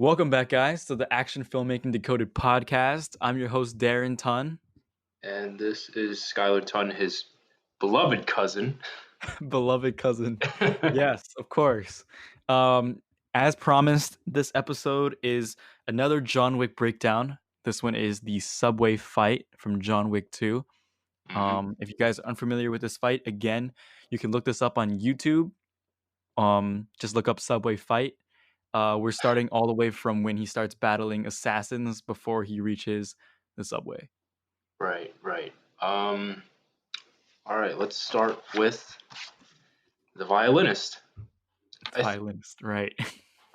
Welcome back, guys, to the Action Filmmaking Decoded podcast. I'm your host, Darren Tun. And this is Skylar Tun, his beloved cousin. Beloved cousin. Yes, of course. As promised, this episode is another John Wick breakdown. This one is the subway fight from John Wick 2. If you guys are unfamiliar with this fight, again, you can look this up on YouTube. Just look up subway fight. We're starting all the way from when he starts battling assassins before he reaches the subway. Right. All right, let's start with the violinist. Violinist, right.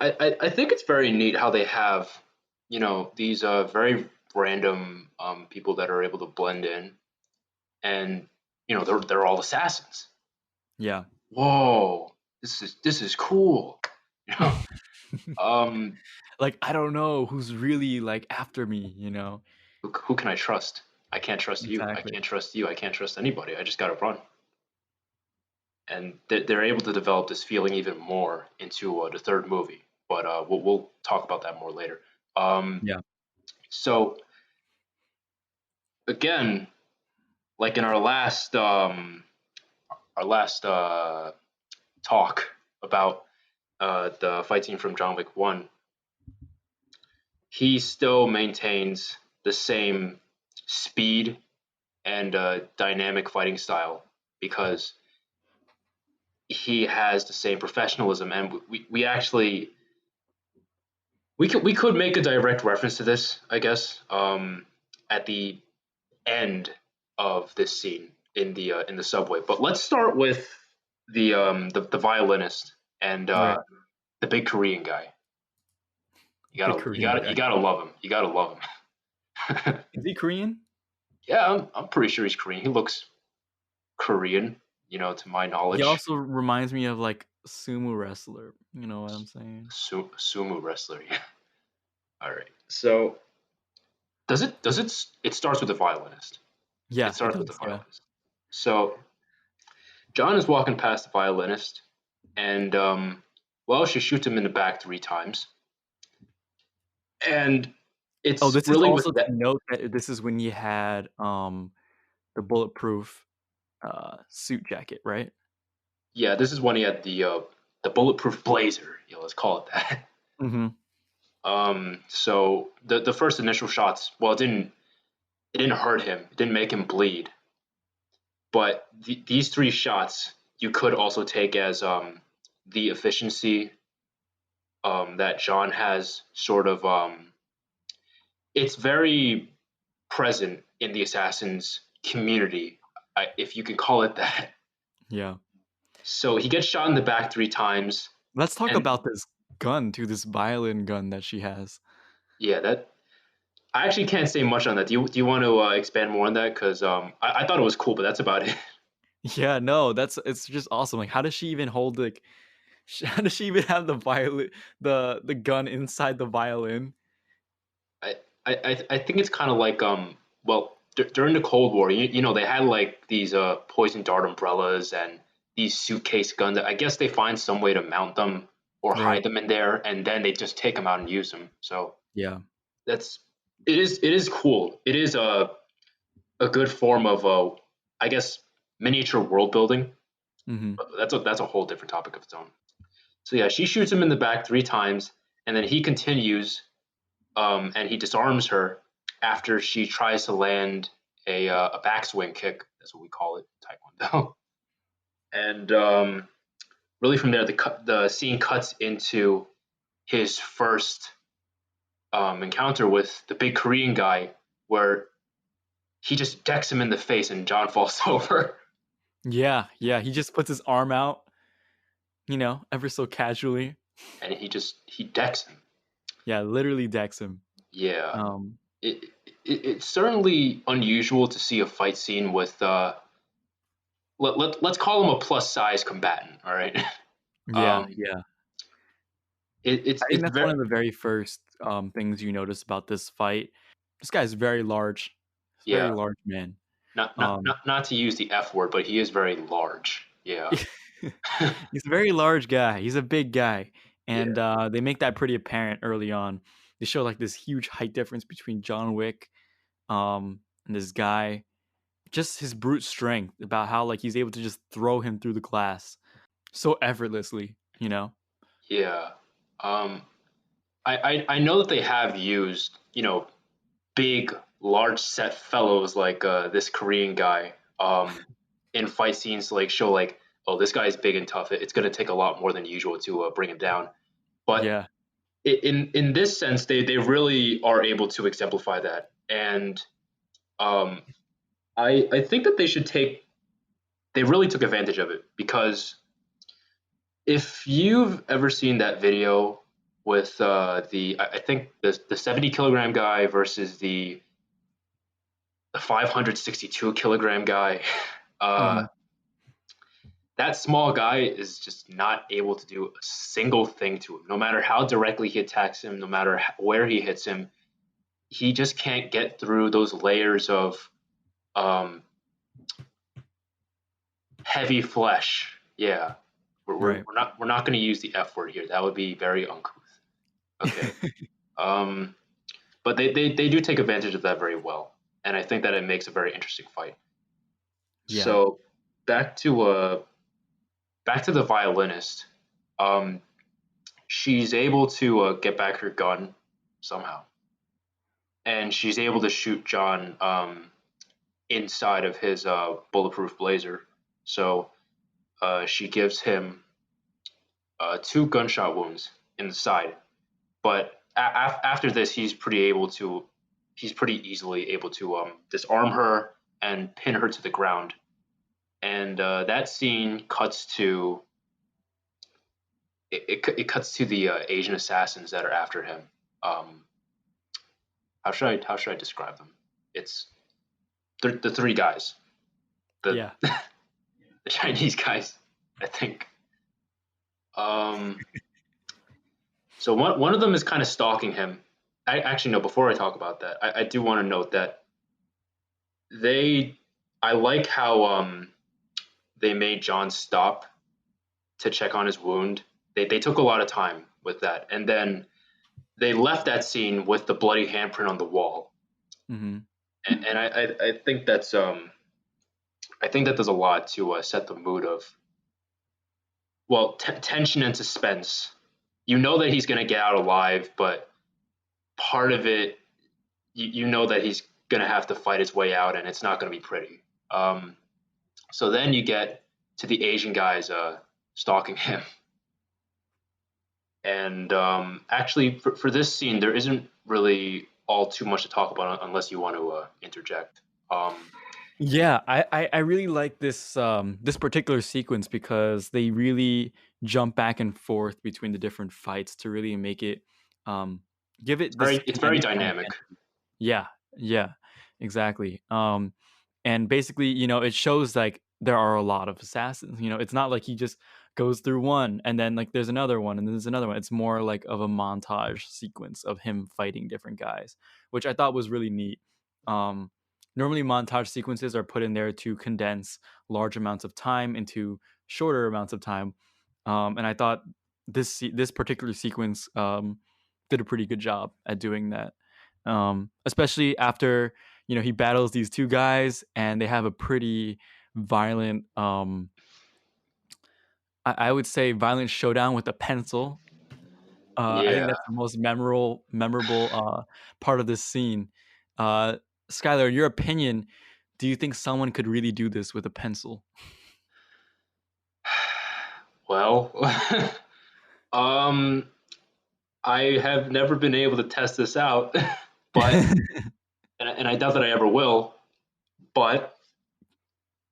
I think it's very neat how they have, these very random people that are able to blend in, and they're all assassins. Yeah. Whoa, this is cool. Like, I don't know who's really like after me, Who can I trust? I can't trust you. I Exactly. can't trust you. I can't trust anybody. I just gotta run. And they're able to develop this feeling even more into the third movie. But we'll talk about that more later. Yeah. So again, like in our last talk about the fight scene from John Wick 1, he still maintains the same speed and dynamic fighting style because he has the same professionalism, and we actually we could make a direct reference to this, I guess, at the end of this scene in the subway. But let's start with the violinist and Right. the big Korean guy. You Big gotta Korean guy. love him. You gotta love him. Is he Korean? Yeah, I'm pretty sure he's Korean. He looks Korean, to my He knowledge. also reminds me of like sumo wrestler. You know what I'm saying? Sumo wrestler. Yeah. All right. So it starts with the violinist. Yeah, It starts with the does. Yeah. violinist. So John is walking past the violinist, and she shoots him in the back 3 times. And Oh, it's this is really with also to that. note that this is when he had the bulletproof suit jacket, right? Yeah, this is when he had the bulletproof blazer. Let's call it that. Mm-hmm. So the first initial shots, well, it didn't hurt him. It didn't make him bleed. But these 3 shots you could also take as the efficiency that John has sort of. It's very present in the Assassins community, if you can call it that. Yeah. So he gets shot in the back 3 times. Let's talk And about this gun too, this violin gun that she has. yeah, that I actually can't say much on that. Do you want to expand more on that? Because I thought it was cool, but that's about it. Yeah, no, it's just awesome. Like, how does she even hold like? How does she even have the violin, the gun inside the violin? I think it's kind of like during the Cold War, they had like these poison dart umbrellas and these suitcase guns. I guess they find some way to mount them or hide Right. them in there, and then they just take them out and use them. So Yeah. that's it is cool. It is a good form of I guess miniature world building. Mm-hmm. But that's a whole different topic of its own. So yeah, she shoots him in the back 3 times, and then he continues, and he disarms her after she tries to land a backswing kick. That's what we call it, Taekwondo. And really from there, the scene cuts into his first encounter with the big Korean guy, where he just decks him in the face and John falls over. Yeah. He just puts his arm out, ever so casually. And he decks him. Yeah, literally decks him. Yeah. It's certainly unusual to see a fight scene with let's call him a plus size combatant. All right. Yeah. um, it's I think it's that's one very of the very first things you notice about this fight. This guy's very large. He's a very yeah. large man. Not to use the F word, but he is very large. Yeah. He's a very large guy. He's a big guy. and they make that pretty apparent early on. They show like this huge height difference between John Wick and this guy, just his brute strength, about how like he's able to just throw him through the glass so effortlessly, you know? Yeah. Um, I know that they have used, big, large set fellows like this Korean guy in fight scenes to like show like, oh, this guy is big and tough. It's going to take a lot more than usual to bring him down. But Yeah. in this sense, they really are able to exemplify that. And um, I think that they really took advantage of it, because if you've ever seen that video with I think the 70 kilogram guy versus the 562 kilogram guy, uh, Mhm. that small guy is just not able to do a single thing to him. No matter how directly he attacks him, no matter where he hits him, he just can't get through those layers of um, heavy flesh. Yeah, Right. we're not going to use the F word here. That would be very uncouth. Okay. Um, but they do take advantage of that very well, and I think that it makes a very interesting fight. Yeah. So back to the violinist. Um, she's able to get back her gun somehow, and she's able to shoot John inside of his bulletproof blazer. So she gives him two gunshot wounds in the side. But after this, he's pretty easily able to disarm her and pin her to the ground. And that scene cuts to it cuts to the Asian assassins that are after him. Um, how should I describe them? It's the three guys, the Yeah. the Chinese guys, I think. Um, so one of them is kind of stalking him. I actually no. Before I talk about that, I do want to note that they I like how they made John stop to check on his wound. They took a lot of time with that, and then they left that scene with the bloody handprint on the wall. Mhm. And I think I think that does a lot to set the mood of, well, tension and suspense. You know that he's going to get out alive, but part of it, you know that he's going to have to fight his way out, and it's not going to be pretty. So then you get to the Asian guys stalking him. And actually, for this scene, there isn't really all too much to talk about unless you want to interject. Um, Yeah, I really like this particular sequence because they really jump back and forth between the different fights to really make it um give it this it's very kinetic kind of dynamic. energy. Yeah, yeah, exactly. And basically, it shows like there are a lot of assassins. It's not like he just goes through one and then like there's another one and then there's another one. It's more like of a montage sequence of him fighting different guys, which I thought was really neat. Um, Normally montage sequences are put in there to condense large amounts of time into shorter amounts of time, and I thought this particular sequence did a pretty good job at doing that, especially after he battles these two guys and they have a pretty violent, I would say violent showdown with a pencil. I think Yeah. that's the most memorable part of this scene. Uh, Skylar, in your opinion, do you think someone could really do this with a pencil? Well, um, I have never been able to test this out, but and I doubt that I ever will. But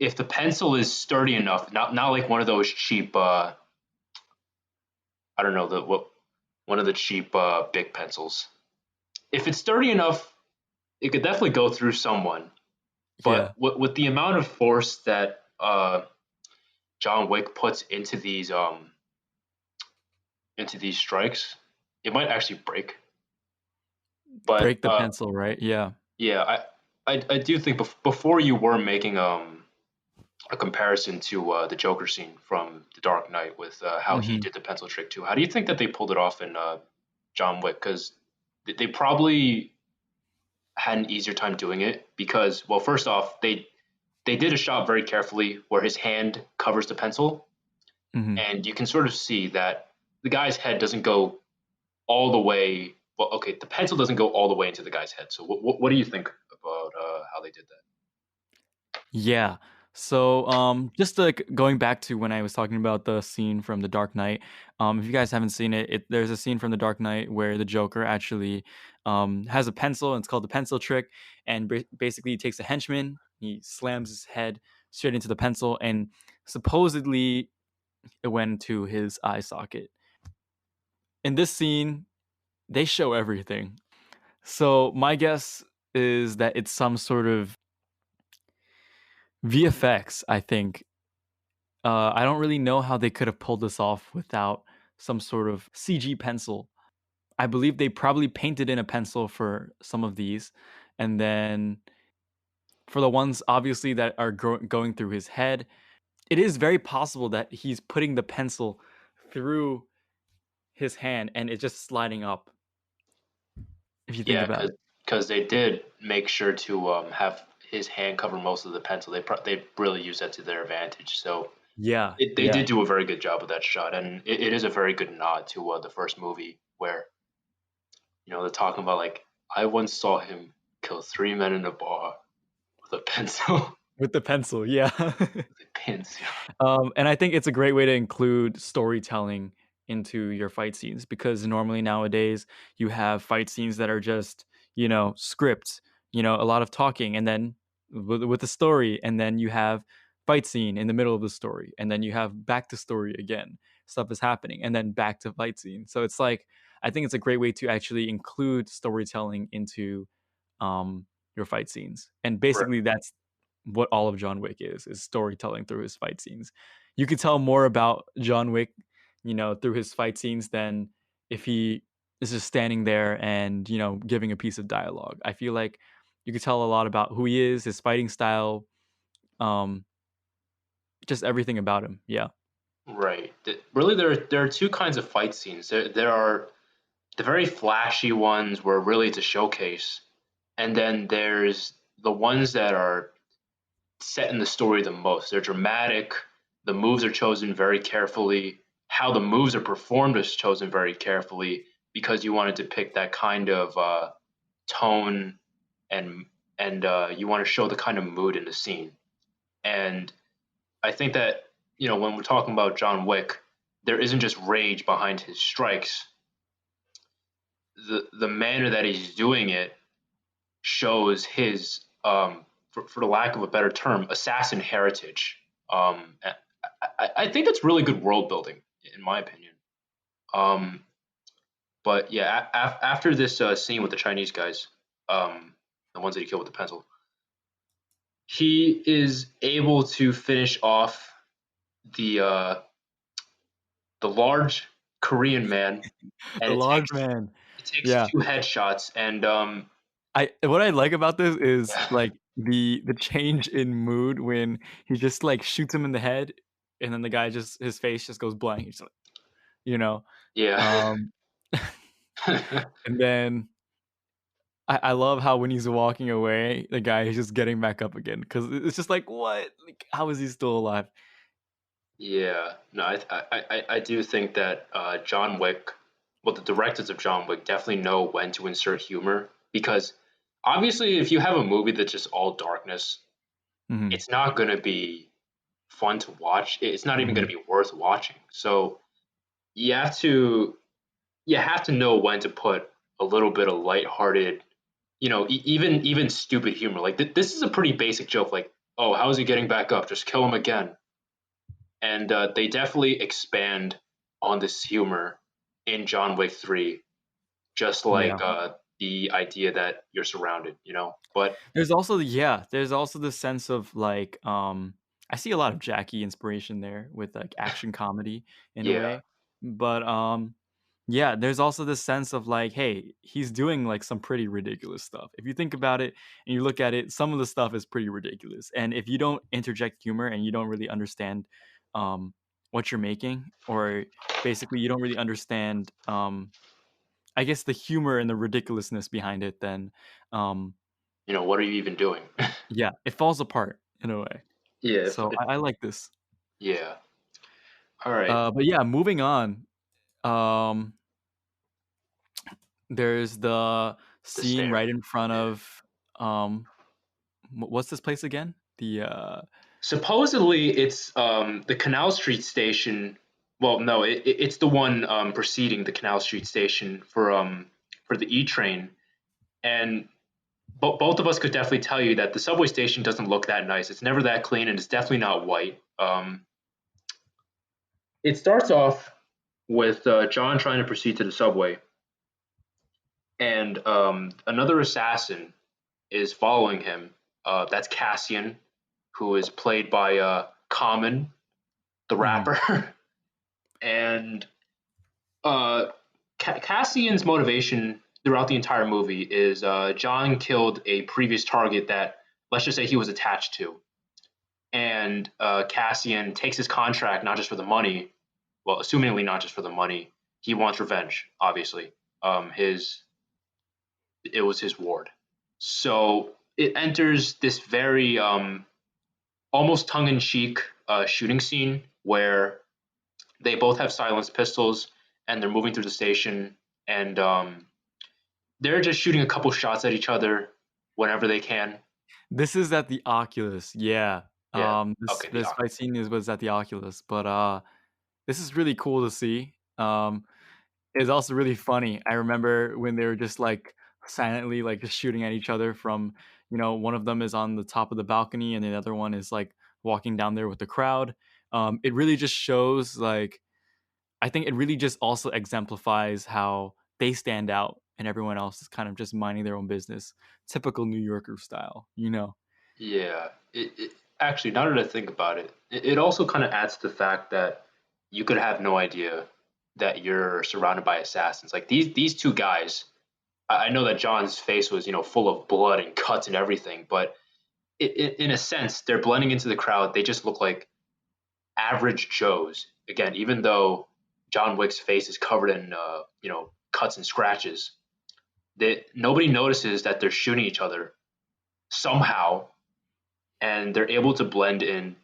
if the pencil is sturdy enough, not like one of those cheap, I don't know, the what one of the cheap big pencils. If it's sturdy enough, it could definitely go through someone. Yeah, But with the amount of force that John Wick puts into these strikes, it might actually break. But break the pencil, right? Yeah. yeah, I do think before you were making a comparison to the Joker scene from The Dark Knight with how he Mhm. did the pencil trick too. How do you think that they pulled it off in John Wick? Because they probably had an easier time doing it because, well, first off, they did a shot very carefully where his hand covers the pencil, Mhm. and you can sort of see that the guy's head doesn't go all the way. Well, okay, the pencil doesn't go all the way into the guy's head. So, what do you think about how they did that? Yeah. So, just like going back to when I was talking about the scene from The Dark Knight, if you guys haven't seen it, there's a scene from The Dark Knight where the Joker actually has a pencil, and it's called the pencil trick, and basically he takes a henchman, he slams his head straight into the pencil, and supposedly it went to his eye socket. In this scene, they show everything. So my guess is that it's some sort of VFX, I think. I don't really know how they could have pulled this off without some sort of CG pencil. I believe they probably painted in a pencil for some of these, and then for the ones obviously that are going through his head, it is very possible that he's putting the pencil through his hand and it's just sliding up, if you think Yeah, about it. because they did make sure to have his hand cover most of the pencil. They really used that to their advantage. So Yeah, they yeah. did do a very good job with that shot, and it is a very good nod to the first movie where they're talking about like I once saw him kill 3 men in a bar with a pencil, With the pencil, yeah. with a pencil. And I think it's a great way to include storytelling into your fight scenes because normally nowadays you have fight scenes that are just, scripts, a lot of talking, and then with the story, and then you have fight scene in the middle of the story, and then you have back to story again. Stuff is happening, and then back to fight scene. So it's like I think it's a great way to actually include storytelling into your fight scenes, and Right. basically that's what all of John Wick is storytelling through his fight scenes. You could tell more about John Wick, through his fight scenes than if he is just standing there and, giving a piece of dialogue. I feel like you could tell a lot about who he is, his fighting style, um, just everything about him. Yeah. Right. Really, there are two kinds of fight scenes. There are the very flashy ones where really it's a showcase, and then there's the ones that are set in the story the most. They're dramatic. The moves are chosen very carefully. How the moves are performed is chosen very carefully because you wanted to pick that kind of tone and you want to show the kind of mood in the scene. And I think that when we're talking about John Wick, there isn't just rage behind his strikes. The manner that he's doing it shows his, for the lack of a better term, assassin heritage. I think that's really good world building, in my opinion. Um, but yeah, after this scene with the Chinese guys, the ones that he killed with the pencil, he is able to finish off the uh, the large Korean man, and The it large takes man. it takes Yeah. two headshots, and I what I like about this is like the change in mood when he just like shoots him in the head and then the guy just his face just goes blank. He's like, you know. yeah, Um and then I love how when he's walking away, the guy is just getting back up again because it's just like what? Like how is he still alive? yeah. No, I do think that John Wick, well, the directors of John Wick definitely know when to insert humor because obviously, if you have a movie that's just all darkness, Mhm. it's not going to be fun to watch. It's not even going Mhm. to be worth watching. So you have to you have to know when to put a little bit of lighthearted, even stupid humor. Like this is a pretty basic joke. Like, oh, how is he getting back up? Just kill him again. And they definitely expand on this humor in John Wick 3, just Yeah. like the idea that you're surrounded, But There's also the sense of like I see a lot of Jackie inspiration there with like action comedy in a yeah, way. But Yeah, there's also this sense of like, hey, he's doing like some pretty ridiculous stuff. If you think about it and you look at it, some of the stuff is pretty ridiculous. And if you don't interject humor and you don't really understand what you're making, or basically you don't really understand, I guess, the humor and the ridiculousness behind it, then What are you even doing? yeah, it falls apart in a way. Yeah. So I like this. Yeah. All right. But yeah, moving on. Um, there's the The scene stairs. right in front Yeah. of um what's this place again? The Supposedly, it's the Canal Street station. Well, no, it's the one preceding the Canal Street station for the E train, and both of us could definitely tell you that the subway station doesn't look that nice. It's never that clean, and it's definitely not white. It starts off with John trying to proceed to the subway, and another assassin is following him. That's Cassian, who is played by Common, the mhm. rapper. And Cassian's motivation throughout the entire movie is John killed a previous target that, let's just say, he was attached to. And Cassian takes his contract not just for the money, well, assumingly not just for the money. He wants revenge, obviously. His It was his ward. So it enters this very almost tongue-in-cheek shooting scene where they both have silenced pistols and they're moving through the station, and they're just shooting a couple shots at each other whenever they can. This is at the Oculus. Yeah. Yeah. This Okay. this fight scene was at the Oculus, but this is really cool to see. It's also really funny. I remember when they were just like silently like just shooting at each other from, one of them is on the top of the balcony and the other one is like walking down there with the crowd. It really just shows like, I think it really just also exemplifies how they stand out and everyone else is kind of just minding their own business. Typical New Yorker style. Yeah. Actually, now that I think about it, it also kind of adds to the fact that you could have no idea that you're surrounded by assassins. Like these two guys. I know that John's face was full of blood and cuts and everything, but in a sense, they're blending into the crowd. They just look like average Joes. Again, even though John Wick's face is covered in cuts and scratches, that nobody notices that they're shooting each other somehow, and they're able to blend in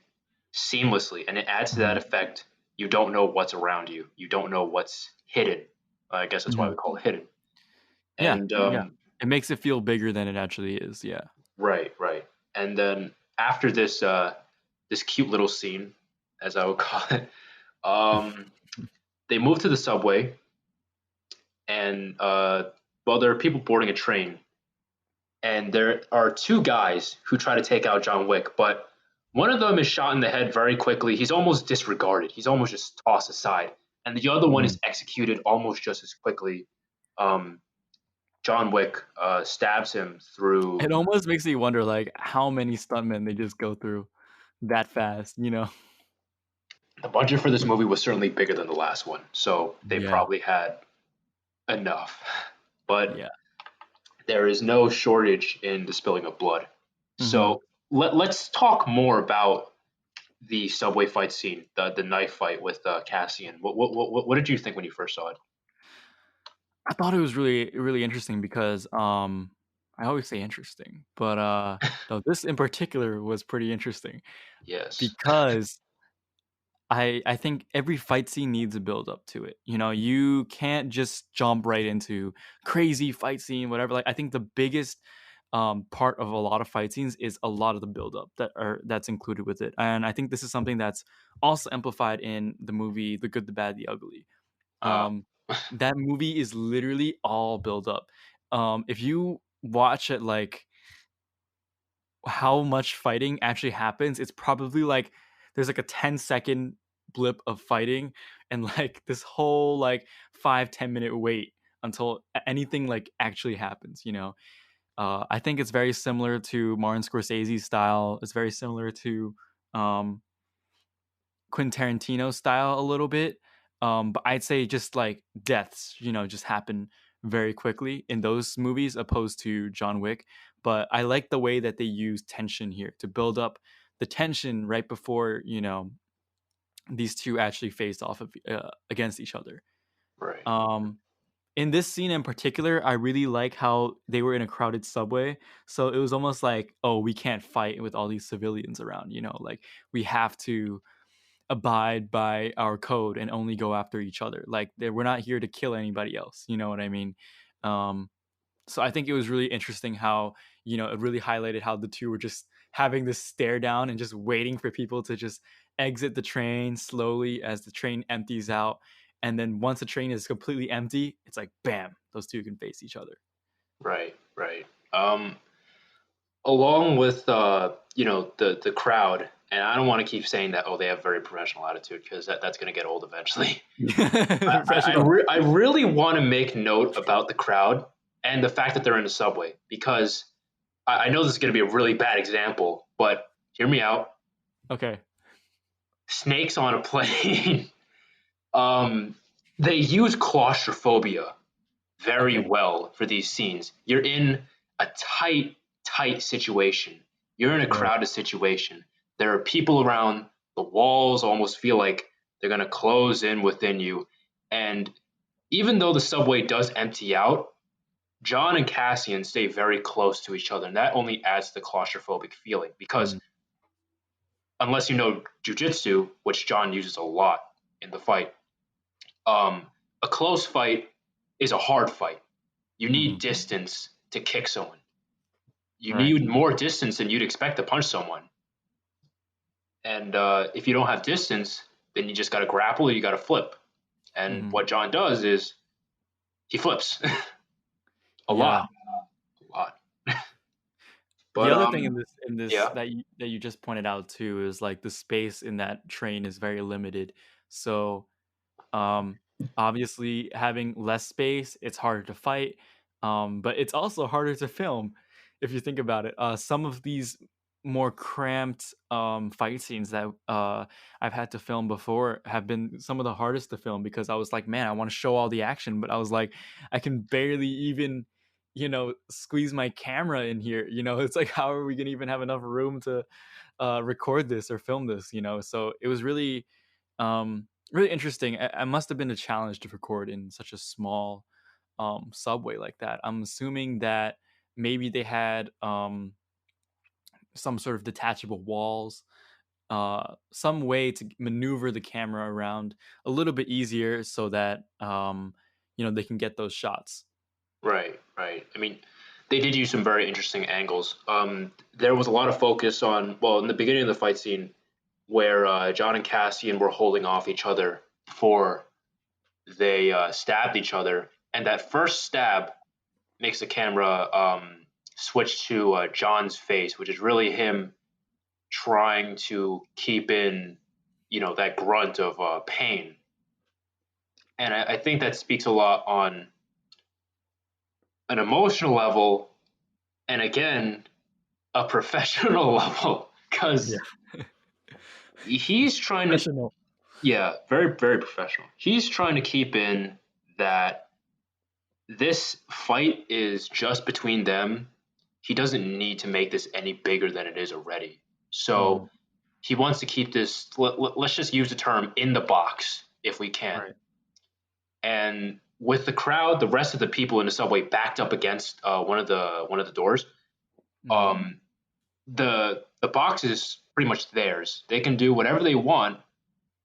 seamlessly, and it adds to that Mhm. effect. You don't know what's around you. You don't know what's hidden. I guess that's why Mhm. we call it hidden. Yeah, And yeah. It makes it feel bigger than it actually is, yeah. right, right. And then after this cute little scene, as I would call it, um, they move to the subway, and well, there are people boarding a train, and there are two guys who try to take out John Wick, but one of them is shot in the head very quickly. He's almost disregarded. He's almost just tossed aside, and the other one Mhm. is executed almost just as quickly. Um, John Wick stabs him through. It almost makes me wonder, like, how many stuntmen they just go through that fast? The budget for this movie was certainly bigger than the last one, so they Yeah, probably had enough. But yeah. there is no shortage in the spilling of blood. Mhm. So let's talk more about the subway fight scene, the knife fight with Cassian. What did you think when you first saw it? I thought it was really, really interesting because, I always say interesting, but, no, this in particular was pretty interesting Yes. because I think every fight scene needs a build up to it. You can't just jump right into crazy fight scene, whatever. Like I think the biggest part of a lot of fight scenes is a lot of the build up that's included with it. And I think this is something that's also amplified in the movie The Good, the Bad, the Ugly. Uh, Um, that movie is literally all build up. If you watch it like how much fighting actually happens, it's probably like there's like a 10-second blip of fighting and like this whole like 5-10 minute wait until anything like actually happens. I think it's very similar to Martin Scorsese's style. It's very similar to um Quentin Tarantino style a little bit. But I'd say just like deaths, just happen very quickly in those movies opposed to John Wick. But I like the way that they use tension here to build up the tension right before, these two actually faced off against each other. Right. Um, in this scene in particular, I really like how they were in a crowded subway. So it was almost like, oh, we can't fight with all these civilians around, like we have to abide by our code and only go after each other. Like we're not here to kill anybody else. You know what I mean? Um, so I think it was really interesting how, it really highlighted how the two were just having this stare down and just waiting for people to just exit the train slowly as the train empties out. And then once the train is completely empty, it's like, bam, those two can face each other. Right. Right. Along with the crowd, and I don't want to keep saying that, oh, they have very professional attitude, because that's going to get old eventually. I really want to make note about the crowd and the fact that they're in the subway, because I know this is going to be a really bad example, but hear me out. Okay. Snakes on a plane. They use claustrophobia very well for these scenes. You're in a tight situation. You're in a crowded situation. There are people around. The walls almost feel like they're going to close in within you. And even though the subway does empty out, John and Cassian stay very close to each other. And that only adds to the claustrophobic feeling, because unless you know jujitsu, which John uses a lot in the fight, a close fight is a hard fight. You need distance to kick someone. You need more distance than you'd expect to punch someone. And if you don't have distance, then you just got to grapple or you got to flip. And what John does is he flips a lot. But, the other thing in this yeah. that you just pointed out too is like the space in that train is very limited. So obviously having less space, it's harder to fight, but it's also harder to film if you think about it. Some of these more cramped fight scenes that I've had to film before have been some of the hardest to film, because I was like, man, I want to show all the action, but I was like, I can barely even squeeze my camera in here. It's like, how are we gonna even have enough room to record this or film this? So it was really really interesting. I must have been a challenge to record in such a small subway like that. I'm assuming that maybe they had some sort of detachable walls, some way to maneuver the camera around a little bit easier so that they can get those shots. Right. I mean, they did use some very interesting angles. There was a lot of focus on, well, in the beginning of the fight scene, where John and Cassian were holding off each other before they stabbed each other. And that first stab makes the camera switch to John's face, which is really him trying to keep in, that grunt of pain. And I think that speaks a lot on an emotional level, and again, a professional level, because he's trying to, very, very professional. He's trying to keep in that this fight is just between them. He doesn't need to make this any bigger than it is already. So he wants to keep this, let's just use the term, in the box if we can. Right. And with the crowd, the rest of the people in the subway backed up against one of the doors, the box is pretty much theirs. They can do whatever they want,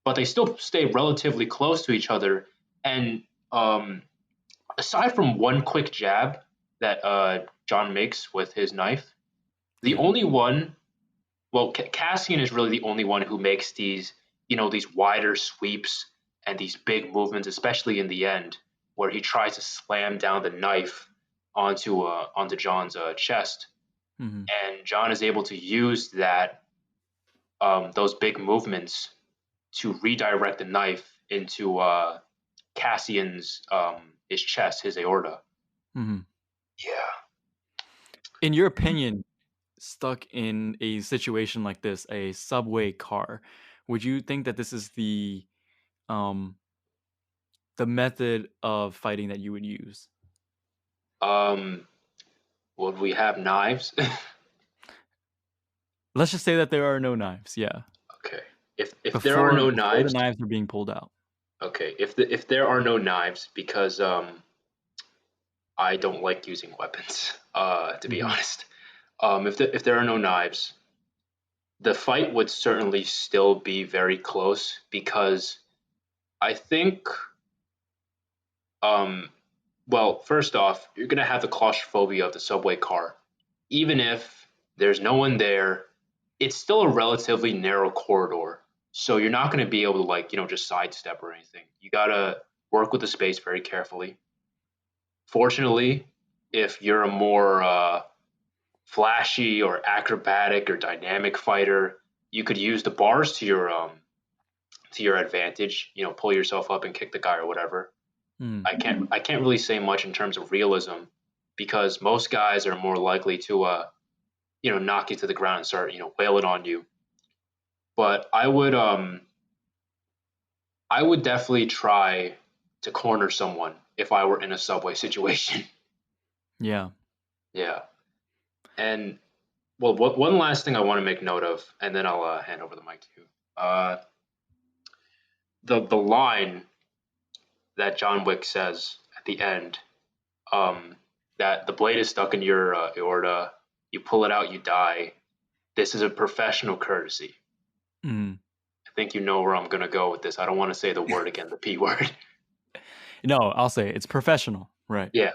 but they still stay relatively close to each other. And aside from one quick jab that John makes with his knife, the only one, well, Cassian is really the only one who makes these wider sweeps and these big movements, especially in the end, where he tries to slam down the knife onto John's chest. And John is able to use that those big movements to redirect the knife into Cassian's his chest, his aorta. Yeah. In your opinion, stuck in a situation like this, a subway car, would you think that this is the the method of fighting that you would use. Would we have knives? Let's just say that there are no knives. Yeah. Okay. If there are no Before the knives, knives are being pulled out. okay. If there are no knives, because I don't like using weapons, to be Mhm. honest. If there are no knives, the fight would certainly still be very close because I think, um, well, first off, you're gonna have the claustrophobia of the subway car. Even if there's no one there, it's still a relatively narrow corridor. So you're not gonna be able to like, just sidestep or anything. You gotta work with the space very carefully. Fortunately, if you're a more flashy or acrobatic or dynamic fighter, you could use the bars to your advantage. Pull yourself up and kick the guy or whatever. Mm. I can't really say much in terms of realism because most guys are more likely to knock you to the ground and start wailing on you. But I would definitely try to corner someone if I were in a subway situation. Yeah. Yeah. And well, one last thing I want to make note of, and then I'll hand over the mic to you. The line that John Wick says at the end, um, that the blade is stuck in your aorta, you pull it out, you die. This is a professional courtesy. Mm. I think you know where I'm gonna go with this. I don't want to say the word again, the P word. No, I'll say it's professional. Right. Yeah,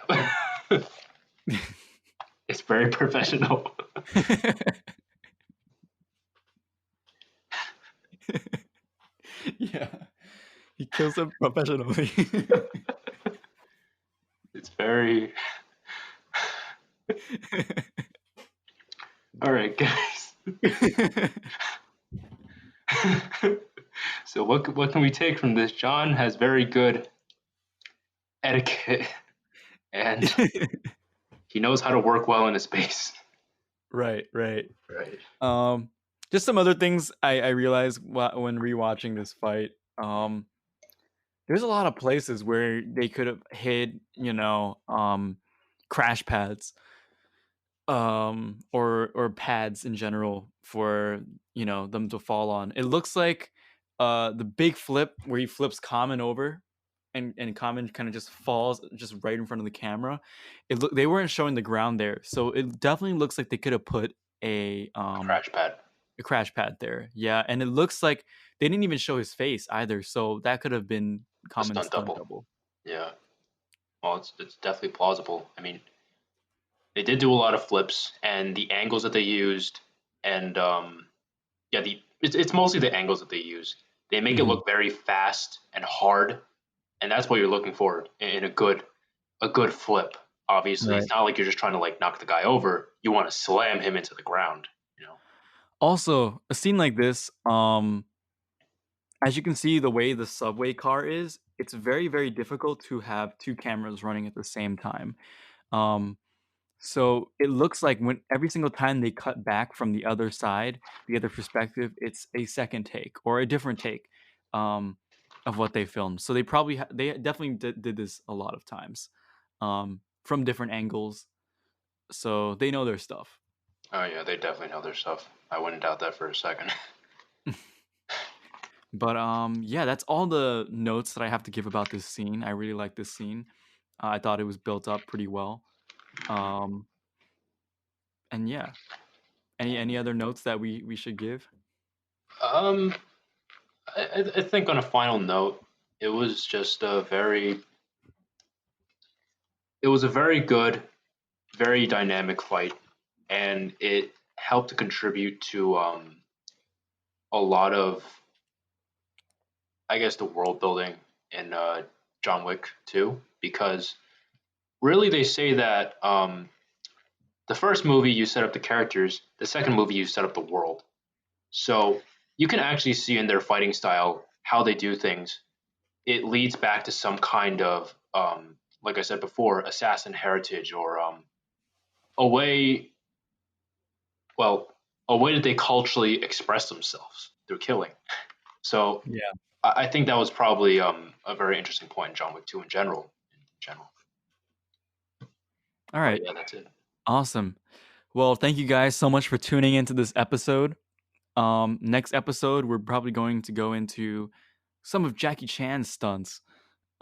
it's very professional. Yeah. He kills him professionally. It's very. All right, guys. So what can we take from this? John has very good etiquette, and he knows how to work well in a space. Right. Right. Just some other things I realized when rewatching this fight. There's a lot of places where they could have hid, crash pads, or pads in general for them to fall on. It looks like the big flip where he flips Common over, and Common kind of just falls just right in front of the camera. They weren't showing the ground there, so it definitely looks like they could have put Crash pad. a crash pad there. Yeah, and it looks like they didn't even show his face either, so that could have been A Common's stunt stunt double. double. Yeah. Well, it's definitely plausible. I mean, they did do a lot of flips, and the angles that they used, and yeah, it's mostly the angles that they use. They make it Mhm. look very fast and hard, and that's what you're looking for in a good flip. Obviously, Right. it's not like you're just trying to like knock the guy over. You want to slam him into the ground. You know. Also, a scene like this, as you can see, the way the subway car is, it's very, very difficult to have two cameras running at the same time. Um, so it looks like when every single time they cut back from the other side, the other perspective, it's a second take or a different take um, of what they filmed. So they definitely did this a lot of times from different angles. So they know their stuff. Oh yeah, they definitely know their stuff. I wouldn't doubt that for a second. But yeah, that's all the notes that I have to give about this scene. I really like this scene. I thought it was built up pretty well. Um, and yeah, any other notes that we should give? um, I think on a final note, it was just it was a very good, very dynamic fight, and it helped to contribute to a lot of, I guess, the world building in John Wick 2, because really they say that the first movie you set up the characters, the second movie you set up the world. So you can actually see in their fighting style how they do things. It leads back to some kind of, like I said before, assassin heritage or a way, well, a way that they culturally express themselves through killing. So Yeah. I think that was probably a very interesting point in John Wick 2 in general. All But right. yeah, that's it. Awesome. Well, thank you guys so much for tuning into this episode. Next episode, we're probably going to go into some of Jackie Chan's stunts.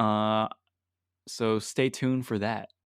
So stay tuned for that.